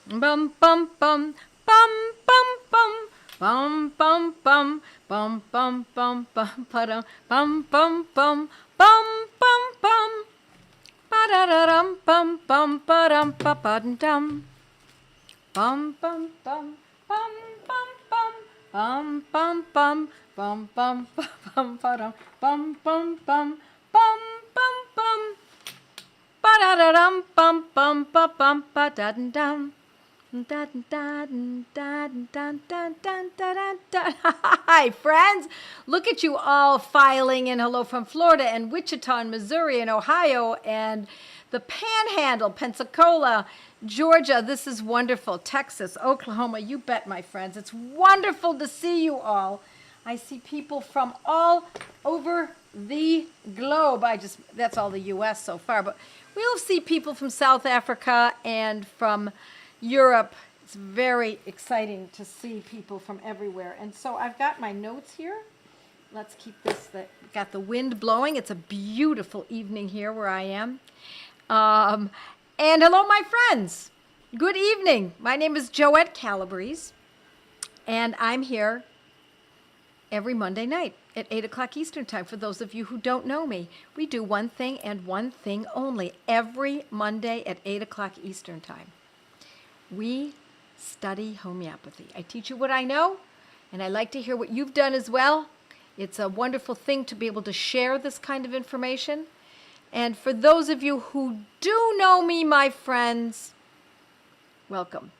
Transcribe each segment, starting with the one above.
Bum bum bum bum bum bum bum bum bum bum bum bum bum ba-dum bum bum bum bum bum bum ba-da-da-dum bum bum ba-dum ba-ba-dum bum bum bum bum bum bum bum bum bum bum bum bum ba-dum bum bum bum bum bum bum ba-da-da-dum bum bum ba-bum ba-da-dum. Hi, friends. Look at you all filing in. Hello from Florida and Wichita and Missouri and Ohio and the Panhandle, Pensacola, Georgia. This is wonderful. Texas, Oklahoma. You bet, my friends. It's wonderful to see you all. I see people from all over the globe. That's all the U.S. so far, but we'll see people from South Africa and from Europe. It's very exciting to see people from everywhere. And so I've got my notes here. Let's keep this, got the wind blowing. It's a beautiful evening here where I am. And hello, my friends. Good evening. My name is Joette Calabrese, and I'm here every Monday night at 8 o'clock Eastern Time. For those of you who don't know me, we do one thing and one thing only every Monday at 8 o'clock Eastern Time. We study homeopathy. I teach you what I know, and I like to hear what you've done as well. It's a wonderful thing to be able to share this kind of information. And for those of you who do know me, my friends, welcome.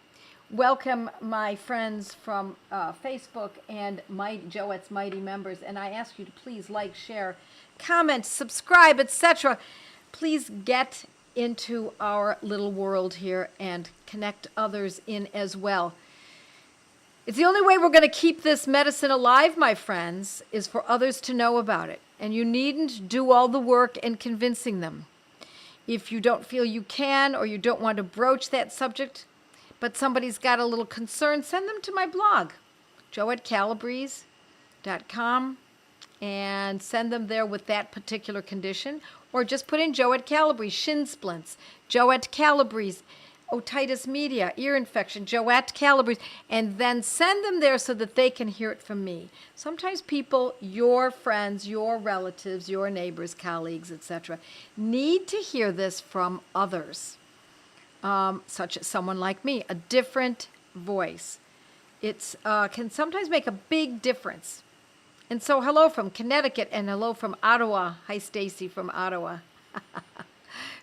Welcome, my friends from Facebook and Joette's Mighty members. And I ask you to please like, share, comment, subscribe, etc. Please get into our little world here and connect others in as well. It's the only way we're going to keep this medicine alive, my friends, is for others to know about it. And you needn't do all the work in convincing them. If you don't feel you can, or you don't want to broach that subject, but somebody's got a little concern, send them to my blog, joettecalabrese.com, and send them there with that particular condition. Or just put in Joette Calabrese, shin splints, Joette Calabrese, otitis media, ear infection, Joette Calabrese, and then send them there so that they can hear it from me. Sometimes people, your friends, your relatives, your neighbors, colleagues, etc., need to hear this from others, such as someone like me, a different voice. It can sometimes make a big difference. And so hello from Connecticut and hello from Ottawa. Hi, Stacy from Ottawa.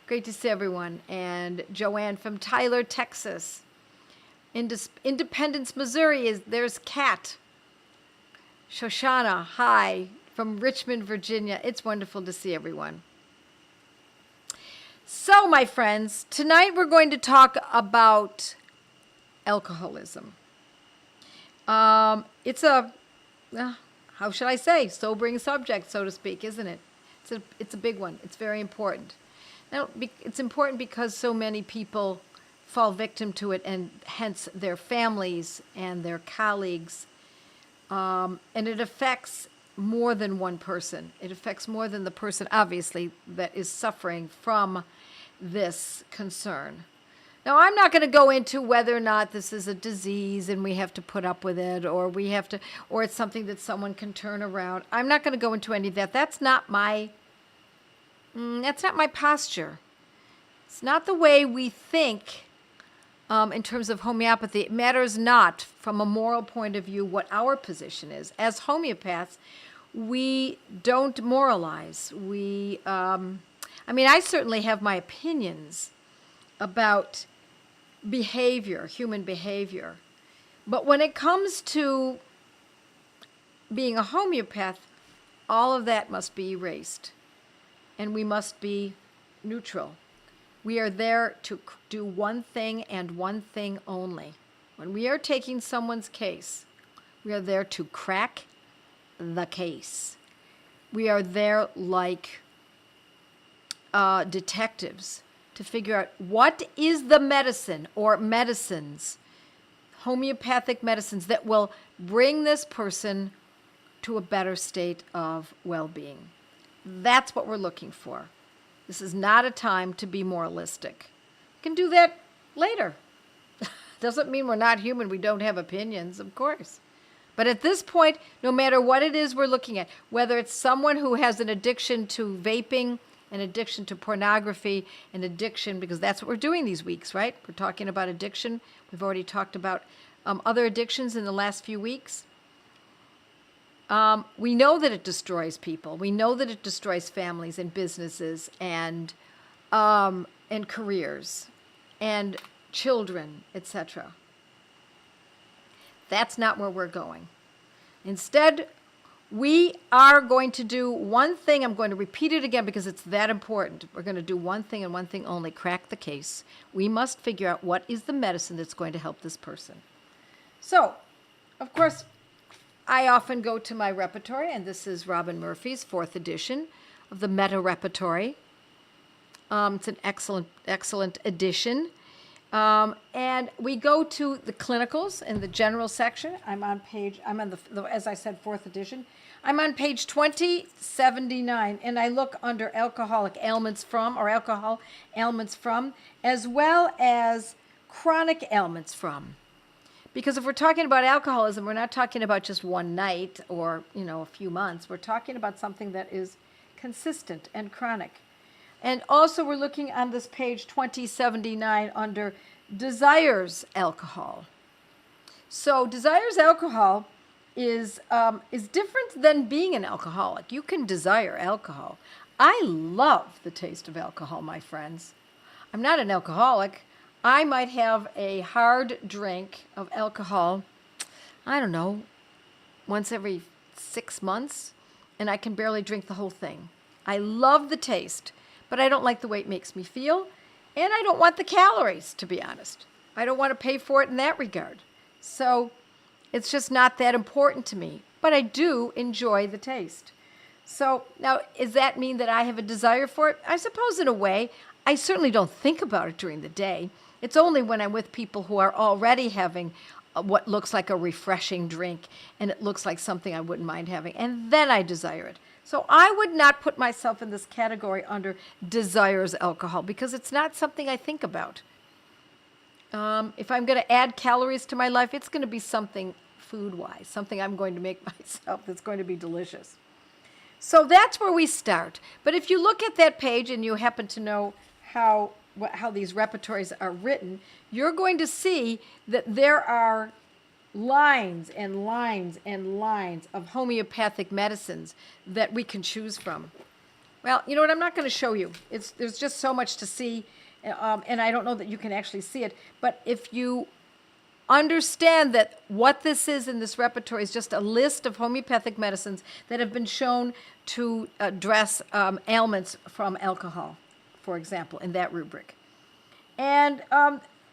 Great to see everyone. And Joanne from Tyler, Texas. Independence, Missouri. There's Kat. Shoshana, hi, from Richmond, Virginia. It's wonderful to see everyone. So, my friends, tonight we're going to talk about alcoholism. It's a... how should I say, sobering subject, so to speak, isn't it? It's a big one. It's very important. Now, it's important because so many people fall victim to it, and hence their families and their colleagues. And it affects more than one person. It affects more than the person, obviously, that is suffering from this concern. Now, I'm not going to go into whether or not this is a disease and we have to put up with it, or it's something that someone can turn around. I'm not going to go into any of that. That's not my posture. It's not the way we think in terms of homeopathy. It matters not from a moral point of view what our position is. As homeopaths, we don't moralize. I certainly have my opinions about human behavior. But when it comes to being a homeopath, all of that must be erased. And we must be neutral. We are there to do one thing and one thing only. When we are taking someone's case, we are there to crack the case. We are there like detectives to figure out what is the medicine or medicines, homeopathic medicines, that will bring this person to a better state of well-being. That's what we're looking for. This is not a time to be moralistic. You can do that later. Doesn't mean we're not human. We don't have opinions, of course. But at this point, no matter what it is we're looking at, whether it's someone who has an addiction to vaping, an addiction to pornography, an addiction, because that's what we're doing these weeks, right? We're talking about addiction. We've already talked about other addictions in the last few weeks. We know that it destroys people. We know that it destroys families and businesses and careers and children, etc. That's not where we're going. Instead, we are going to do one thing. I'm going to repeat it again because it's that important. We're going to do one thing and one thing only, crack the case. We must figure out what is the medicine that's going to help this person. So, of course, I often go to my repertory, and this is Robin Murphy's 4th edition of the Meta Repertory. It's an excellent edition. And we go to the clinicals in the general section. I'm on as I said, 4th edition. I'm on page 2079, and I look under alcoholic ailments from, or alcohol ailments from, as well as chronic ailments from. Because if we're talking about alcoholism, we're not talking about just one night or, a few months. We're talking about something that is consistent and chronic. And also we're looking on this page 2079 under desires alcohol. So desires alcohol is different than being an alcoholic. You can desire alcohol. I love the taste of alcohol, my friends. I'm not an alcoholic. I might have a hard drink of alcohol, I don't know, once every 6 months, and I can barely drink the whole thing. I love the taste, but I don't like the way it makes me feel, and I don't want the calories, to be honest. I don't want to pay for it in that regard. So it's just not that important to me, but I do enjoy the taste. So now, does that mean that I have a desire for it? I suppose in a way. I certainly don't think about it during the day. It's only when I'm with people who are already having what looks like a refreshing drink, and it looks like something I wouldn't mind having, and then I desire it. So I would not put myself in this category under desires alcohol because it's not something I think about. If I'm going to add calories to my life, it's going to be something food-wise, something I'm going to make myself that's going to be delicious. So that's where we start. But if you look at that page and you happen to know how these repertories are written, you're going to see that there are lines and lines and lines of homeopathic medicines that we can choose from. Well, you know what? I'm not going to show you. There's just so much to see, and I don't know that you can actually see it. But if you understand that what this is in this repertory is just a list of homeopathic medicines that have been shown to address ailments from alcohol, for example, in that rubric. And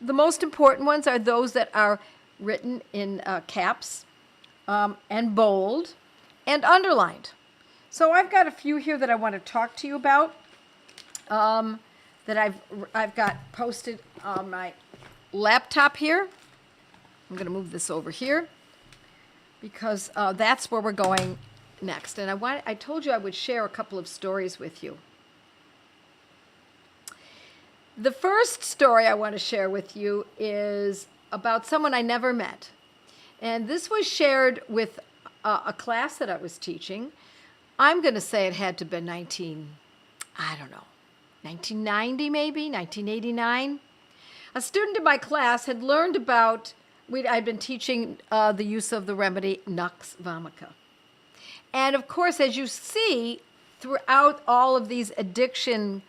the most important ones are those that are written in caps and bold and underlined. So I've got a few here that I want to talk to you about that I've got posted on my laptop here. I'm going to move this over here because that's where we're going next. And I told you I would share a couple of stories with you. The first story I want to share with you is about someone I never met. And this was shared with a class that I was teaching. I'm going to say it had to have been 1990 maybe, 1989. A student in my class had learned about, I'd been teaching the use of the remedy Nux vomica. And of course, as you see, throughout all of these addiction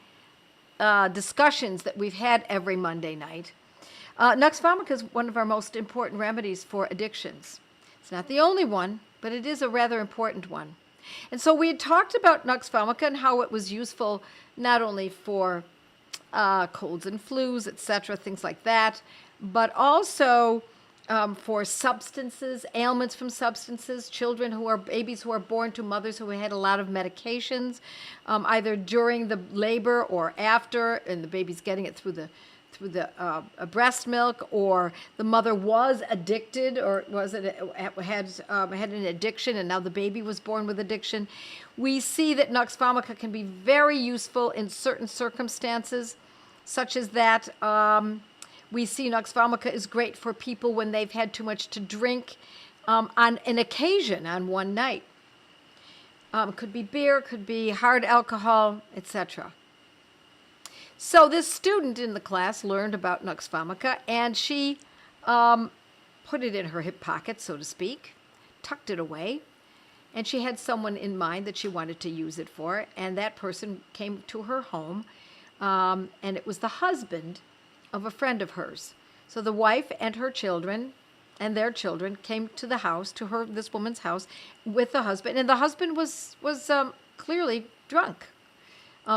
discussions that we've had every Monday night, Nux vomica is one of our most important remedies for addictions. It's not the only one, but it is a rather important one. And so we had talked about Nux vomica and how it was useful not only for colds and flus, etc., things like that, but also for substances, ailments from substances, babies who are born to mothers who had a lot of medications, either during the labor or after, and the baby's getting it through the breast milk, or the mother was addicted, or had an addiction, and now the baby was born with addiction. We see that Nux vomica can be very useful in certain circumstances, such as that We see Nux vomica is great for people when they've had too much to drink on an occasion on one night. Could be beer, could be hard alcohol, etc. So this student in the class learned about Nux vomica, and she put it in her hip pocket, so to speak, tucked it away, and she had someone in mind that she wanted to use it for, and that person came to her home, and it was the husband of a friend of hers. So the wife and her children and their children came to the house, to this woman's house, with the husband, and the husband was clearly drunk,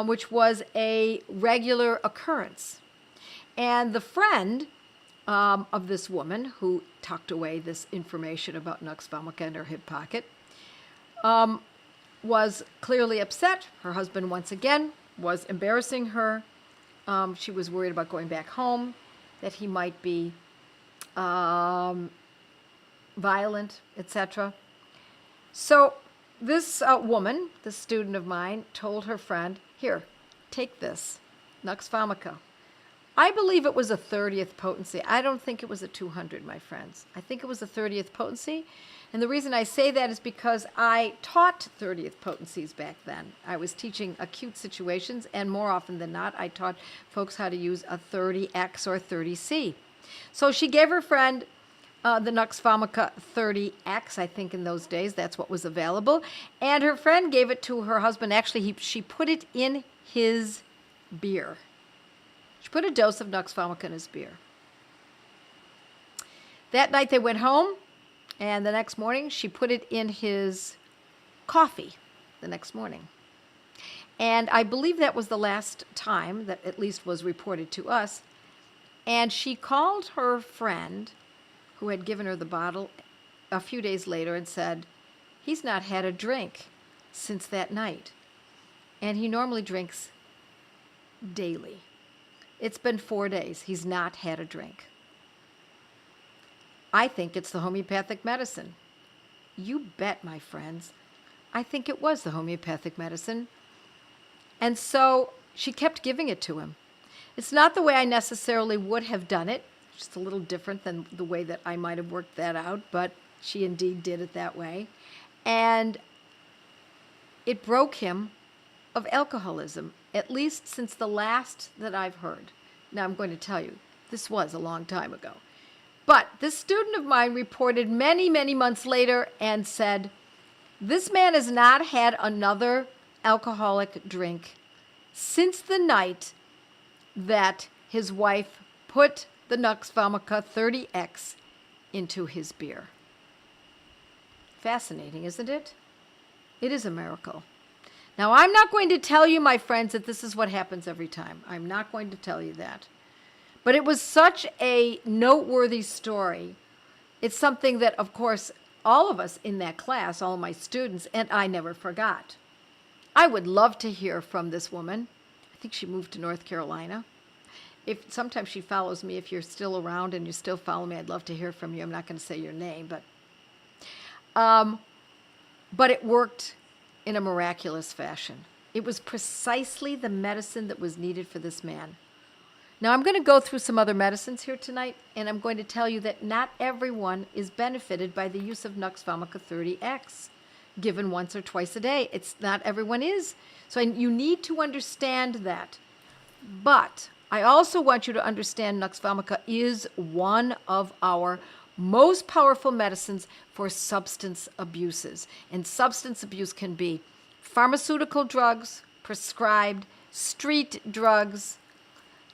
which was a regular occurrence. And the friend of this woman who tucked away this information about Nux vomica in her hip pocket was clearly upset. Her husband, once again, was embarrassing her. She was worried about going back home, that he might be violent, etc. So this woman, this student of mine, told her friend, here, take this, Nux vomica. I believe it was a 30th potency. I don't think it was a 200, my friends. I think it was a 30th potency. And the reason I say that is because I taught 30th potencies back then. I was teaching acute situations, and more often than not, I taught folks how to use a 30X or 30C. So she gave her friend the Nux vomica 30X, I think in those days, that's what was available. And her friend gave it to her husband. Actually, she put it in his beer. She put a dose of Nux vomica in his beer. That night they went home, and the next morning she put it in his coffee the next morning. And I believe that was the last time that at least was reported to us. And she called her friend who had given her the bottle a few days later and said, he's not had a drink since that night. And he normally drinks daily. It's been 4 days. He's not had a drink. I think it's the homeopathic medicine. You bet, my friends. I think it was the homeopathic medicine. And so she kept giving it to him. It's not the way I necessarily would have done it, just a little different than the way that I might have worked that out, but she indeed did it that way. And it broke him of alcoholism, at least since the last that I've heard. Now, I'm going to tell you, this was a long time ago. But this student of mine reported many, many months later and said, this man has not had another alcoholic drink since the night that his wife put the Nux vomica 30X into his beer. Fascinating, isn't it? It is a miracle. Now, I'm not going to tell you, my friends, that this is what happens every time. I'm not going to tell you that. But it was such a noteworthy story. It's something that, of course, all of us in that class, all of my students, and I never forgot. I would love to hear from this woman. I think she moved to North Carolina. If sometimes she follows me. If you're still around and you still follow me, I'd love to hear from you. I'm not going to say your name, but it worked in a miraculous fashion. It was precisely the medicine that was needed for this man. Now, I'm going to go through some other medicines here tonight, and I'm going to tell you that not everyone is benefited by the use of Nux vomica 30X, given once or twice a day. It's not everyone is. So you need to understand that. But I also want you to understand Nux vomica is one of our most powerful medicines for substance abuses. And substance abuse can be pharmaceutical drugs, prescribed, street drugs,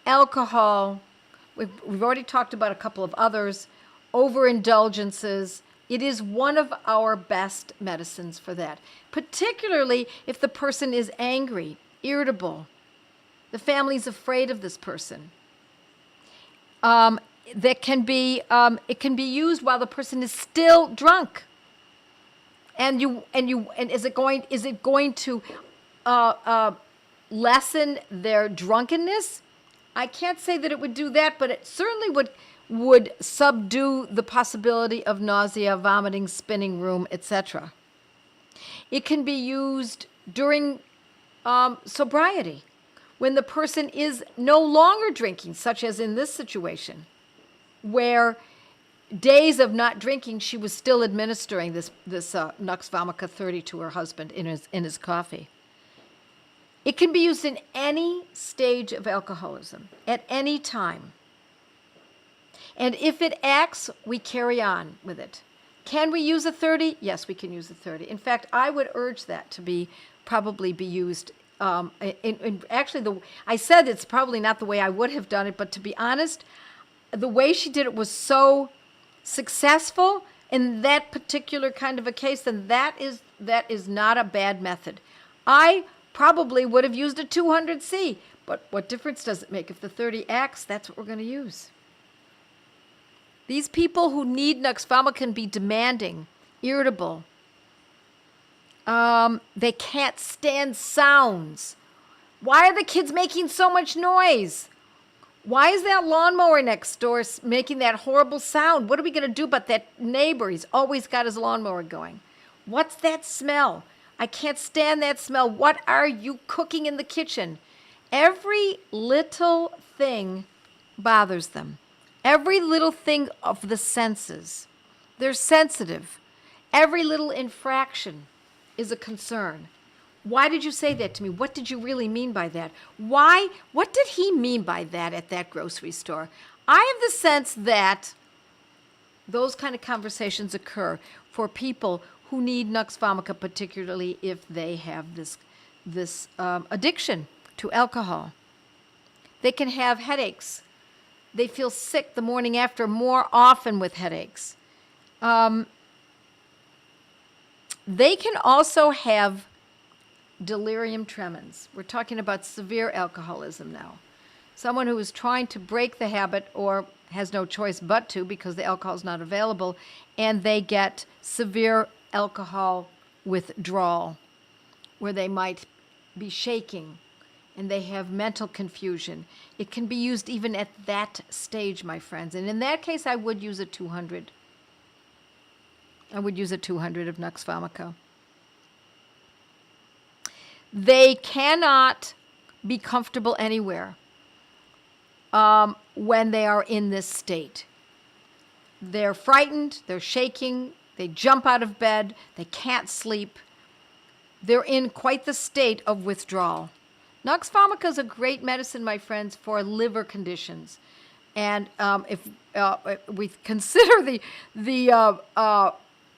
alcohol. We've already talked about a couple of others, overindulgences. It is one of our best medicines for that, particularly if the person is angry, irritable, the family's afraid of this person. It can be used while the person is still drunk. And is it going to lessen their drunkenness? I can't say that it would do that, but it certainly would subdue the possibility of nausea, vomiting, spinning room, etc. It can be used during sobriety, when the person is no longer drinking, such as in this situation. where days of not drinking, she was still administering this Nux vomica 30 to her husband in his coffee. It can be used in any stage of alcoholism, at any time. And if it acts, we carry on with it. Can we use a 30? Yes, we can use a 30. In fact, I would urge that to probably be used. Actually, I said it's probably not the way I would have done it, but to be honest, the way she did it was so successful in that particular kind of a case, then that is not a bad method. I probably would have used a 200C, but what difference does it make? If the 30 acts, that's what we're going to use. These people who need Nux vomica can be demanding, irritable. They can't stand sounds. Why are the kids making so much noise? Why is that lawnmower next door making that horrible sound? What are we going to do about that neighbor? He's always got his lawnmower going. What's that smell? I can't stand that smell. What are you cooking in the kitchen? Every little thing bothers them. Every little thing of the senses. They're sensitive. Every little infraction is a concern. Why did you say that to me? What did you really mean by that? Why? What did he mean by that at that grocery store? I have the sense that those kind of conversations occur for people who need Nux vomica, particularly if they have this addiction to alcohol. They can have headaches. They feel sick the morning after more often with headaches. They can also have delirium tremens. We're talking about severe alcoholism now. Someone who is trying to break the habit or has no choice but to because the alcohol is not available, and they get severe alcohol withdrawal, where they might be shaking and they have mental confusion. It can be used even at that stage, my friends. And in that case, I would use a 200. I would use a 200 of Nux vomica. They cannot be comfortable anywhere when they are in this state. They're frightened, they're shaking, they jump out of bed, they can't sleep. They're in quite the state of withdrawal. Nux vomica is a great medicine, my friends, for liver conditions. And if we consider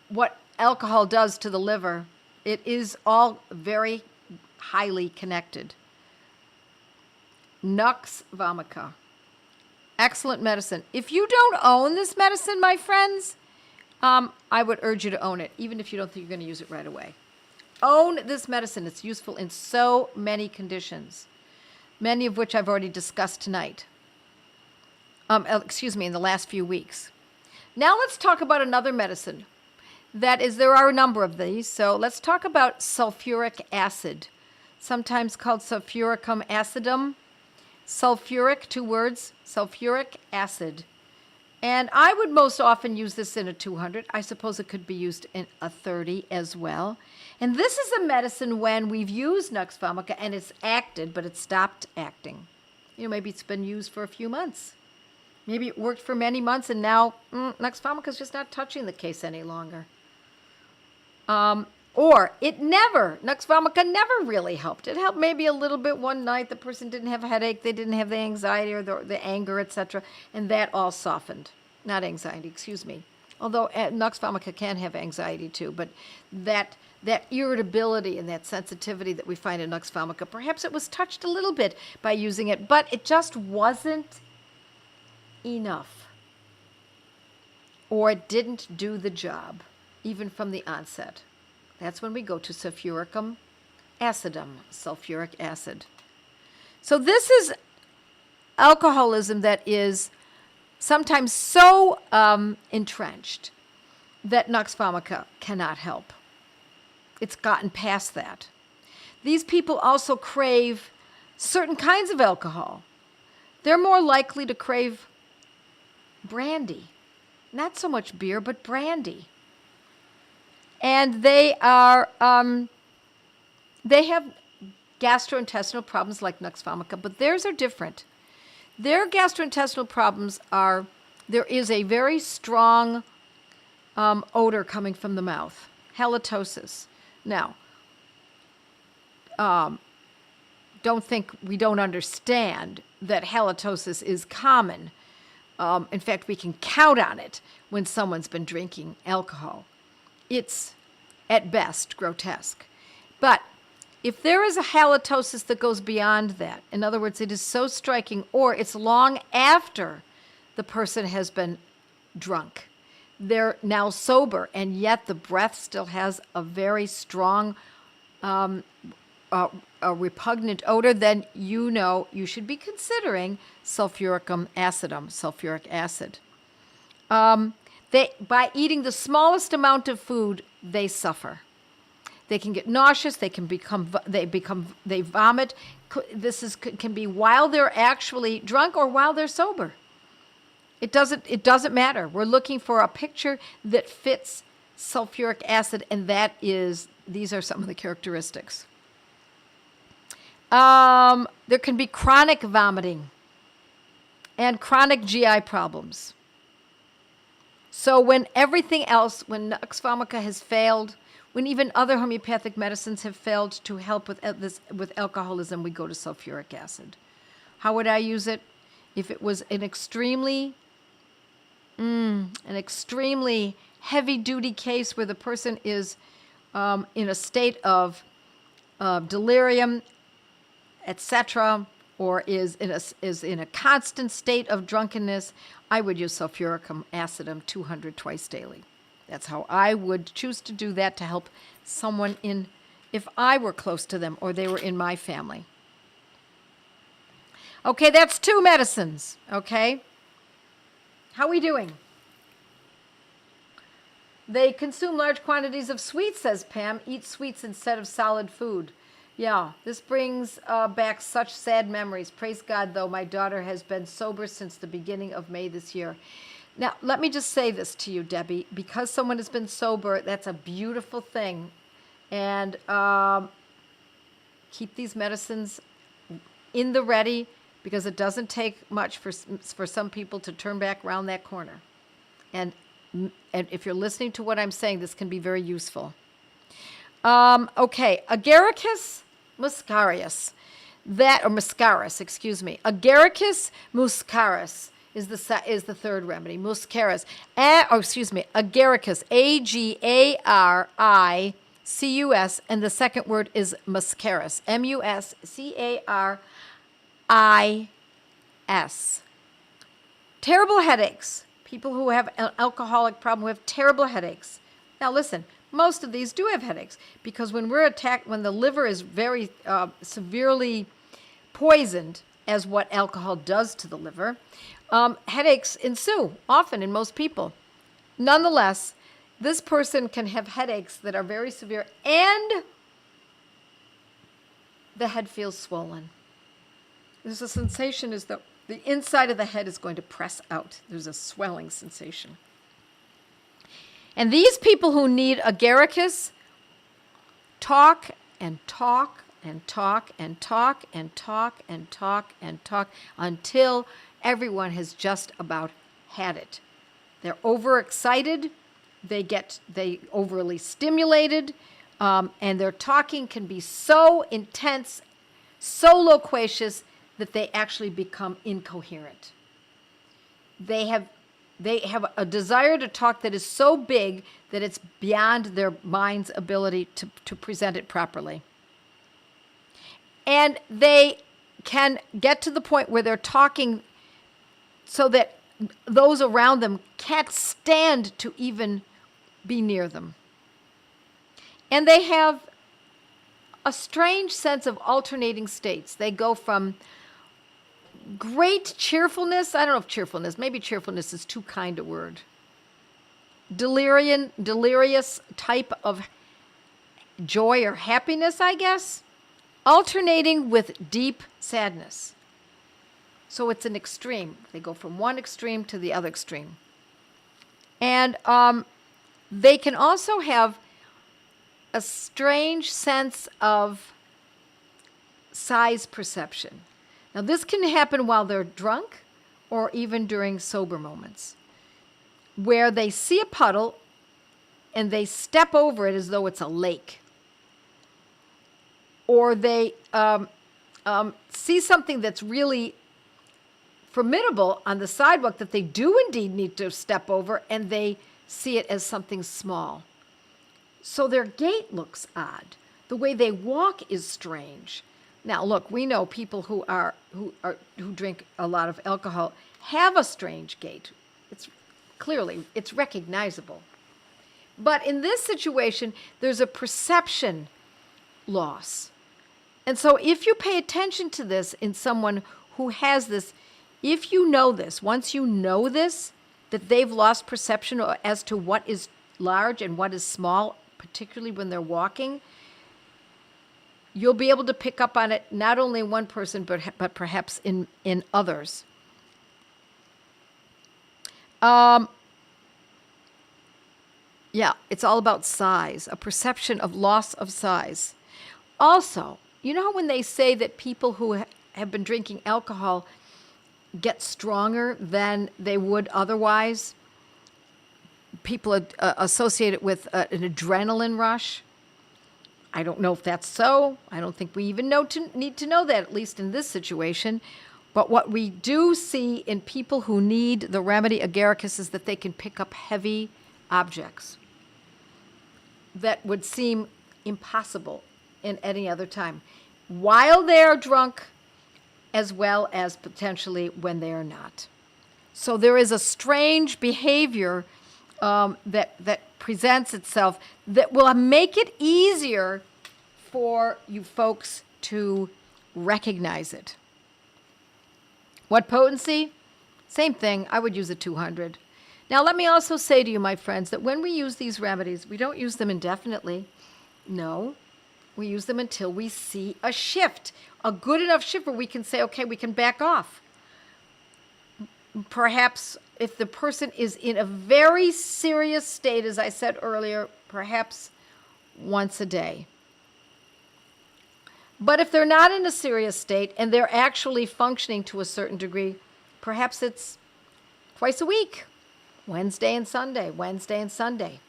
what alcohol does to the liver, it is all very highly connected. Nux vomica. Excellent medicine. If you don't own this medicine, my friends, I would urge you to own it, even if you don't think you're going to use it right away. Own this medicine. It's useful in so many conditions, many of which I've already discussed tonight. In the last few weeks. Now let's talk about another medicine. There are a number of these, so let's talk about sulfuric acid, sometimes called sulfuricum acidum. Sulfuric, 2 words, sulfuric acid. And I would most often use this in a 200. I suppose it could be used in a 30 as well. And this is a medicine when we've used Nux vomica and it's acted, but it stopped acting. Maybe it's been used for a few months. Maybe it worked for many months and now Nux vomica is just not touching the case any longer. Or Nux vomica never really helped. It helped maybe a little bit one night. The person didn't have a headache, they didn't have the anxiety or the anger, etc. And that all softened. Not anxiety, excuse me. Although Nux vomica can have anxiety too, but that irritability and that sensitivity that we find in Nux vomica, perhaps it was touched a little bit by using it, but it just wasn't enough. Or it didn't do the job, even from the onset. That's when we go to sulfuricum acidum, sulfuric acid. So this is alcoholism that is sometimes so entrenched that Nux vomica cannot help. It's gotten past that. These people also crave certain kinds of alcohol. They're more likely to crave brandy. Not so much beer, but brandy. And they have gastrointestinal problems like Nux vomica, but theirs are different. Their gastrointestinal problems are there is a very strong odor coming from the mouth, halitosis. Now, don't think we don't understand that halitosis is common. In fact, we can count on it when someone's been drinking alcohol. It's, at best, grotesque. But if there is a halitosis that goes beyond that, in other words, it is so striking, or it's long after the person has been drunk, they're now sober, and yet the breath still has a very strong, a repugnant odor, then you know you should be considering sulfuric acid. By eating the smallest amount of food, they suffer. They can get nauseous. They vomit. This can be while they're actually drunk or while they're sober. It doesn't matter. We're looking for a picture that fits sulfuric acid, and these are some of the characteristics. There can be chronic vomiting and chronic GI problems. So when everything else, when Nux vomica has failed, when even other homeopathic medicines have failed to help with alcoholism, we go to sulfuric acid. How would I use it? If it was an extremely heavy-duty case where the person is in a state of delirium, etc., or is in a constant state of drunkenness, I would use sulfuric acidum 200 twice daily. That's how I would choose to do that to help someone if I were close to them or they were in my family. Okay, that's 2 medicines, okay? How are we doing? They consume large quantities of sweets, says Pam. Eat sweets instead of solid food. Yeah, this brings back such sad memories. Praise God, though, my daughter has been sober since the beginning of May this year. Now, let me just say this to you, Debbie. Because someone has been sober, that's a beautiful thing. And keep these medicines in the ready, because it doesn't take much for some people to turn back around that corner. And if you're listening to what I'm saying, this can be very useful. Okay, Agaricus muscaris, Agaricus muscaris is the 3rd remedy. Muscaris, Agaricus, Agaricus, and the second word is muscaris, Muscaris. Terrible headaches. People who have an alcoholic problem have terrible headaches. Now listen. Most of these do have headaches because when we're attacked, when the liver is very severely poisoned, as what alcohol does to the liver, headaches ensue, often in most people. Nonetheless, this person can have headaches that are very severe and the head feels swollen. There's a sensation as though the inside of the head is going to press out. There's a swelling sensation. And these people who need Agaricus talk and talk and talk and talk and talk and talk and talk until everyone has just about had it. They're overexcited, they overly stimulated, and their talking can be so intense, so loquacious that they actually become incoherent. They have a desire to talk that is so big that it's beyond their mind's ability to present it properly. And they can get to the point where they're talking so that those around them can't stand to even be near them. And they have a strange sense of alternating states. They go from great cheerfulness, I don't know if cheerfulness, maybe cheerfulness is too kind a word. Delirious type of joy or happiness, I guess, alternating with deep sadness. So it's an extreme. They go from one extreme to the other extreme. And they can also have a strange sense of size perception. Now, this can happen while they're drunk or even during sober moments, where they see a puddle and they step over it as though it's a lake. Or they see something that's really formidable on the sidewalk that they do indeed need to step over, and they see it as something small. So their gait looks odd. The way they walk is strange. Now, look, we know people who drink a lot of alcohol have a strange gait. It's recognizable. But in this situation, there's a perception loss. And so if you pay attention to this in someone who has this, if you know this, once you know this, that they've lost perception as to what is large and what is small, particularly when they're walking, you'll be able to pick up on it not only in one person, but perhaps in others. Yeah, it's all about size, a perception of loss of size. Also, you know when they say that people who have been drinking alcohol get stronger than they would otherwise? People associate it with an adrenaline rush. I don't know if that's so. I don't think we even need to know that, at least in this situation. But what we do see in people who need the remedy Agaricus is that they can pick up heavy objects that would seem impossible in any other time, while they're drunk, as well as potentially when they are not. So there is a strange behavior that presents itself that will make it easier for you folks to recognize it. What potency? Same thing. I would use a 200. Now, let me also say to you, my friends, that when we use these remedies, we don't use them indefinitely. No, we use them until we see a shift, a good enough shift where we can say, okay, we can back off. Perhaps if the person is in a very serious state, as I said earlier, perhaps once a day. But if they're not in a serious state and they're actually functioning to a certain degree, perhaps it's twice a week, Wednesday and Sunday, Wednesday and Sunday.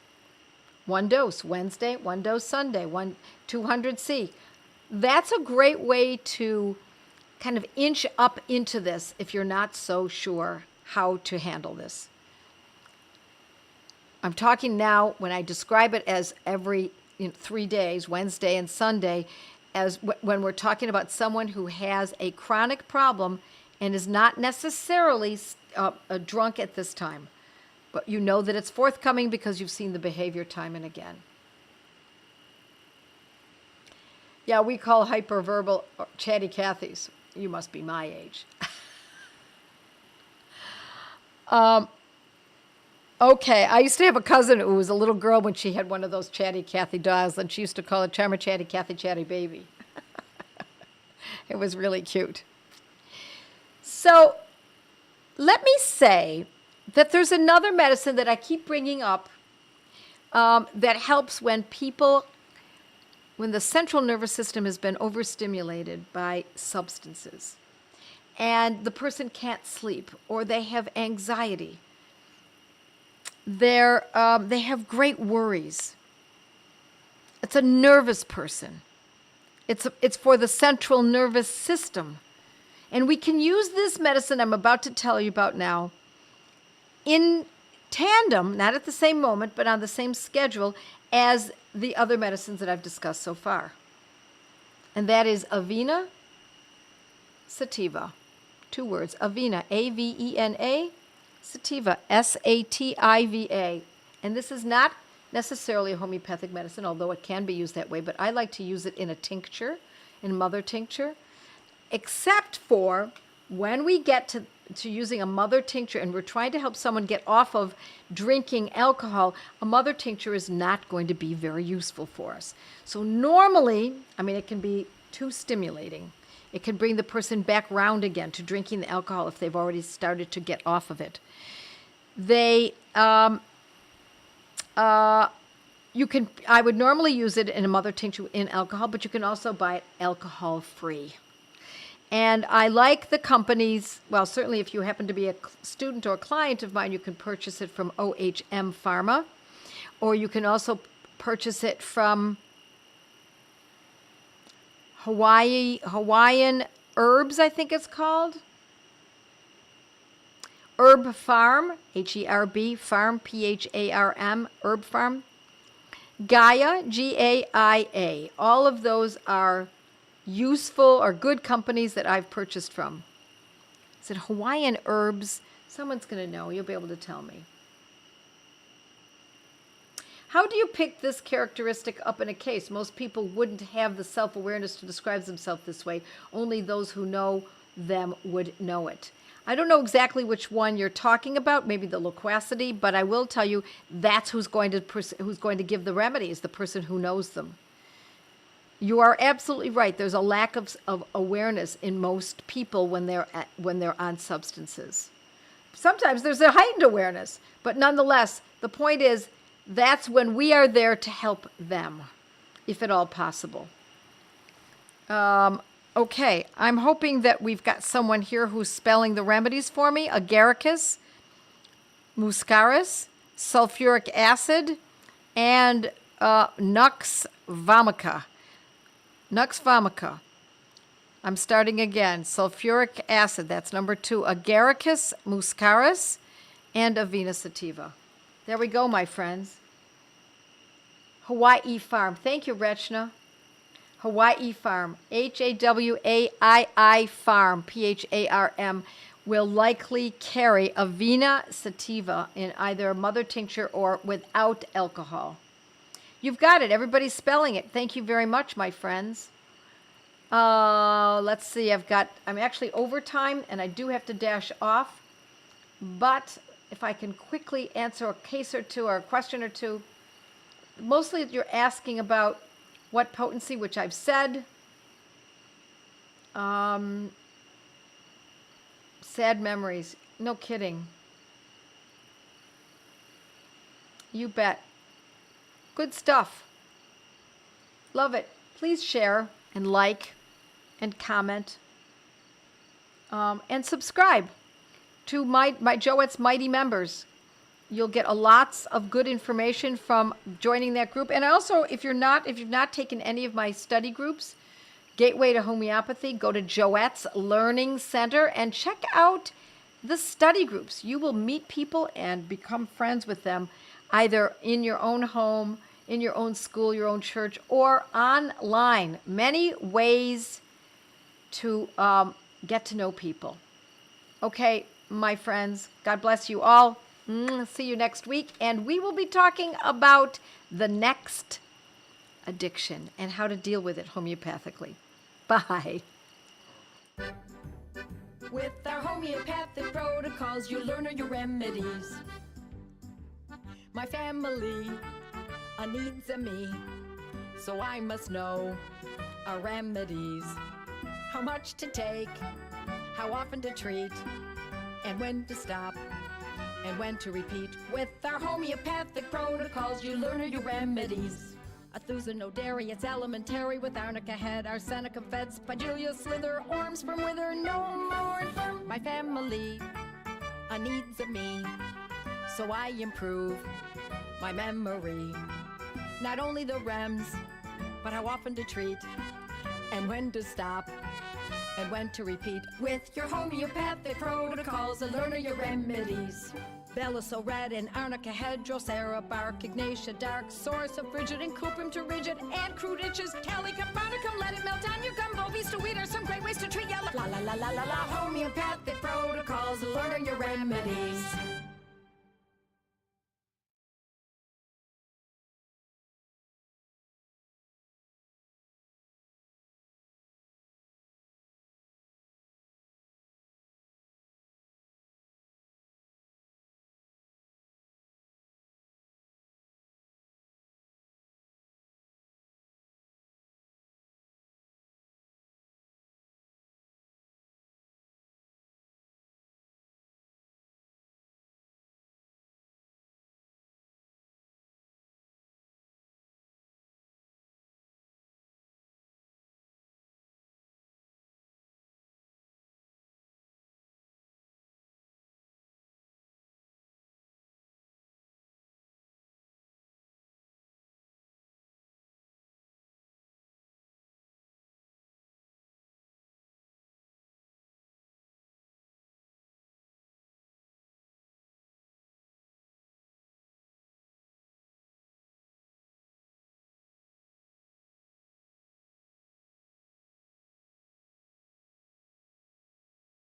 One dose Wednesday, one dose Sunday, 200C. That's a great way to kind of inch up into this if you're not so sure how to handle this. I'm talking now, when I describe it as every 3 days, Wednesday and Sunday, as when we're talking about someone who has a chronic problem and is not necessarily drunk at this time. But you know that it's forthcoming because you've seen the behavior time and again. Yeah, we call hyperverbal chatty Cathys. You must be my age. Okay, I used to have a cousin who was a little girl when she had one of those chatty Cathy dolls, and she used to call it Charmer Chatty Cathy Chatty Baby. It was really cute. So let me say that there's another medicine that I keep bringing up that helps when the central nervous system has been overstimulated by substances and the person can't sleep or they have anxiety. They have great worries. It's a nervous person. It's for the central nervous system. And we can use this medicine I'm about to tell you about now in tandem, not at the same moment, but on the same schedule as the other medicines that I've discussed so far. And that is Avena Sativa. 2 words, Avena, A-V-E-N-A, Sativa, S-A-T-I-V-A. And this is not necessarily a homeopathic medicine, although it can be used that way, but I like to use it in a tincture, in mother tincture, except for when we get to using a mother tincture and we're trying to help someone get off of drinking alcohol, a mother tincture is not going to be very useful for us. So normally, it can be too stimulating. It can bring the person back round again to drinking the alcohol if they've already started to get off of it. I would normally use it in a mother tincture in alcohol, but you can also buy it alcohol-free. And I like the companies. Well, certainly if you happen to be a student or a client of mine, you can purchase it from OHM Pharma, or you can also purchase it from Hawaiian Herbs, I think it's called. Herb Farm, Herb Farm, Pharm, Herb Farm. Gaia, Gaia. All of those are useful or good companies that I've purchased from. Is it Hawaiian Herbs? Someone's going to know. You'll be able to tell me. How do you pick this characteristic up in a case? Most people wouldn't have the self-awareness to describe themselves this way. Only those who know them would know it. I don't know exactly which one you're talking about, maybe the loquacity, but I will tell you that's who's going to give the remedies, the person who knows them. You are absolutely right. There's a lack of awareness in most people when they're on substances. Sometimes there's a heightened awareness, but nonetheless, the point is that's when we are there to help them, if at all possible. Okay, I'm hoping that we've got someone here who's spelling the remedies for me. Agaricus, muscaris, sulfuric acid, and nux vomica. Nux vomica. I'm starting again. Sulfuric acid, that's number 2. Agaricus, muscaris, and Avena sativa. There we go, my friends. Hawaii Farm. Thank you, Rechna. Hawaii Farm, Hawaii Farm, Pharm, will likely carry Avena sativa in either mother tincture or without alcohol. You've got it. Everybody's spelling it. Thank you very much, my friends. Let's see. I'm actually over time, and I do have to dash off. But if I can quickly answer a case or two or a question or two, mostly you're asking about what potency, which I've said. Sad memories. No kidding. You bet. Good stuff. Love it. Please share and like and comment and subscribe to my Joette's Mighty members. You'll get lots of good information from joining that group. And also, if you've not taken any of my study groups, Gateway to Homeopathy, go to Joette's Learning Center and check out the study groups. You will meet people and become friends with them, either in your own home, in your own school, your own church, or online. Many ways to get to know people. Okay, my friends, God bless you all. See you next week, and we will be talking about the next addiction and how to deal with it homeopathically. Bye. With our homeopathic protocols, you learn your remedies. My family needs me, so I must know our remedies. How much to take, how often to treat, and when to stop, and when to repeat. With our homeopathic protocols, you learn your remedies. Athusa, no dairy, it's elementary. With arnica head, arsenica fed, spigelia slither, orm sperm wither, no more. My family needs of me, so I improve my memory. Not only the rems, but how often to treat, and when to stop, and when to repeat. With your homeopathic protocols, learn your remedies. Bella so red and arnica head, Drosera bark, Ignatia dark, source of frigid and cuprum to rigid, and crude itches, calica barnicum, let it melt on your gumbo, vista weed are some great ways to treat yellow. La la la la la la, homeopathic protocols, learn your remedies.